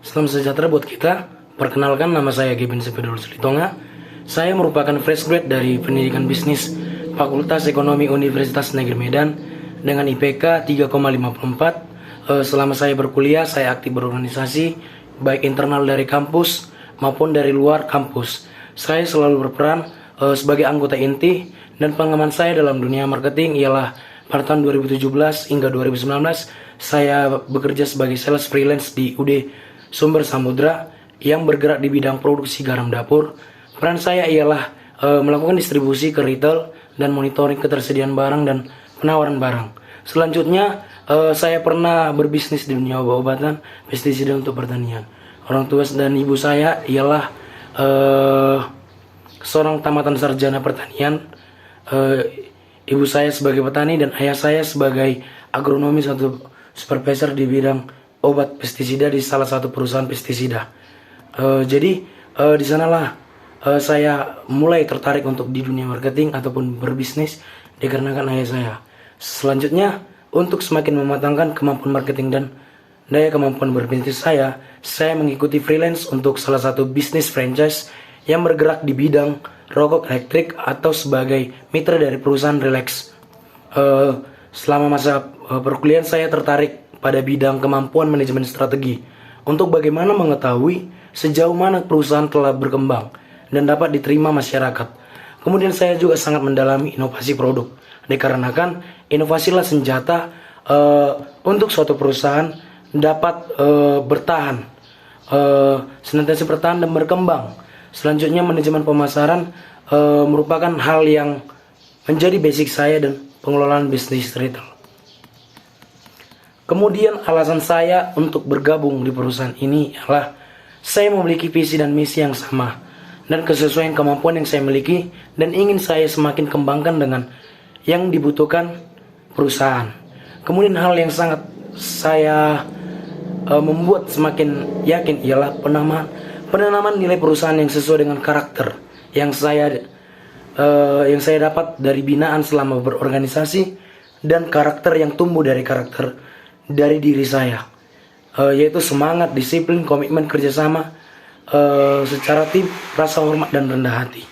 Salam sejahtera buat kita. Perkenalkan, nama saya Gavin Sepedol Selitonga. Saya merupakan fresh grade dari Pendidikan Bisnis Fakultas Ekonomi Universitas Negeri Medan dengan IPK 3,54. Selama saya berkuliah, saya aktif berorganisasi baik internal dari kampus maupun dari luar kampus. Saya selalu berperan sebagai anggota inti, dan pengalaman saya dalam dunia marketing ialah pada tahun 2017 hingga 2019 saya bekerja sebagai sales freelance di UD Sumber Samudra yang bergerak di bidang produksi garam dapur. Peran saya ialah melakukan distribusi ke retail dan monitoring ketersediaan barang dan penawaran barang. Selanjutnya, saya pernah berbisnis di dunia obat-obatan, pestisida untuk pertanian. Orang tua dan ibu saya ialah seorang tamatan sarjana pertanian. Ibu saya sebagai petani dan ayah saya sebagai agronomi atau supervisor di bidang obat pestisida di salah satu perusahaan pestisida. Jadi di sanalah saya mulai tertarik untuk di dunia marketing ataupun berbisnis dikarenakan ayah saya. Selanjutnya, untuk semakin mematangkan kemampuan marketing dan daya kemampuan berbisnis saya mengikuti freelance untuk salah satu bisnis franchise yang bergerak di bidang rokok elektrik atau sebagai mitra dari perusahaan Relax. Selama masa perkuliahan saya tertarik pada bidang kemampuan manajemen strategi untuk bagaimana mengetahui sejauh mana perusahaan telah berkembang dan dapat diterima masyarakat. Kemudian saya juga sangat mendalami inovasi produk, dikarenakan inovasilah senjata untuk suatu perusahaan dapat bertahan, senantiasa bertahan dan berkembang. Selanjutnya, manajemen pemasaran merupakan hal yang menjadi basic saya dan pengelolaan bisnis retail. Kemudian alasan saya untuk bergabung di perusahaan ini adalah saya memiliki visi dan misi yang sama dan kesesuaian kemampuan yang saya miliki dan ingin saya semakin kembangkan dengan yang dibutuhkan perusahaan. Kemudian hal yang sangat saya membuat semakin yakin ialah penanaman nilai perusahaan yang sesuai dengan karakter yang saya dapat dari binaan selama berorganisasi dan karakter yang tumbuh dari karakter dari diri saya, yaitu semangat, disiplin, komitmen, kerjasama secara tim, rasa hormat dan rendah hati.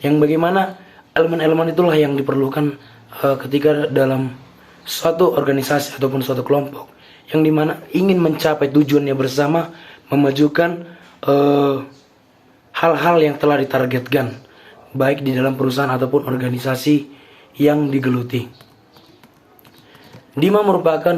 Yang bagaimana elemen-elemen itulah yang diperlukan ketika dalam suatu organisasi ataupun suatu kelompok yang dimana ingin mencapai tujuannya bersama, memajukan hal-hal yang telah ditargetkan baik di dalam perusahaan ataupun organisasi yang digeluti. Dima merupakan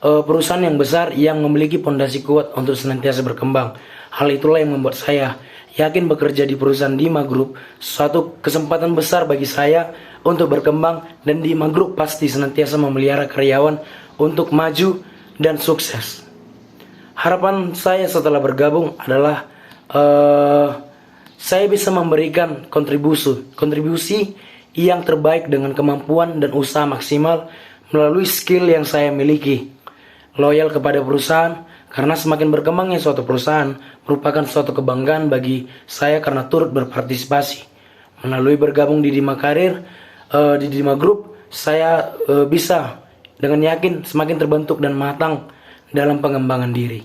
perusahaan yang besar yang memiliki fondasi kuat untuk senantiasa berkembang. Hal itulah yang membuat saya yakin bekerja di perusahaan Dima Group suatu kesempatan besar bagi saya untuk berkembang, dan Dima Group pasti senantiasa memelihara karyawan untuk maju dan sukses. Harapan saya setelah bergabung adalah saya bisa memberikan kontribusi yang terbaik dengan kemampuan dan usaha maksimal melalui skill yang saya miliki. Loyal kepada perusahaan, karena semakin berkembangnya suatu perusahaan merupakan suatu kebanggaan bagi saya karena turut berpartisipasi. Melalui bergabung di Dima Karir, di Dima Group, saya bisa dengan yakin semakin terbentuk dan matang dalam pengembangan diri.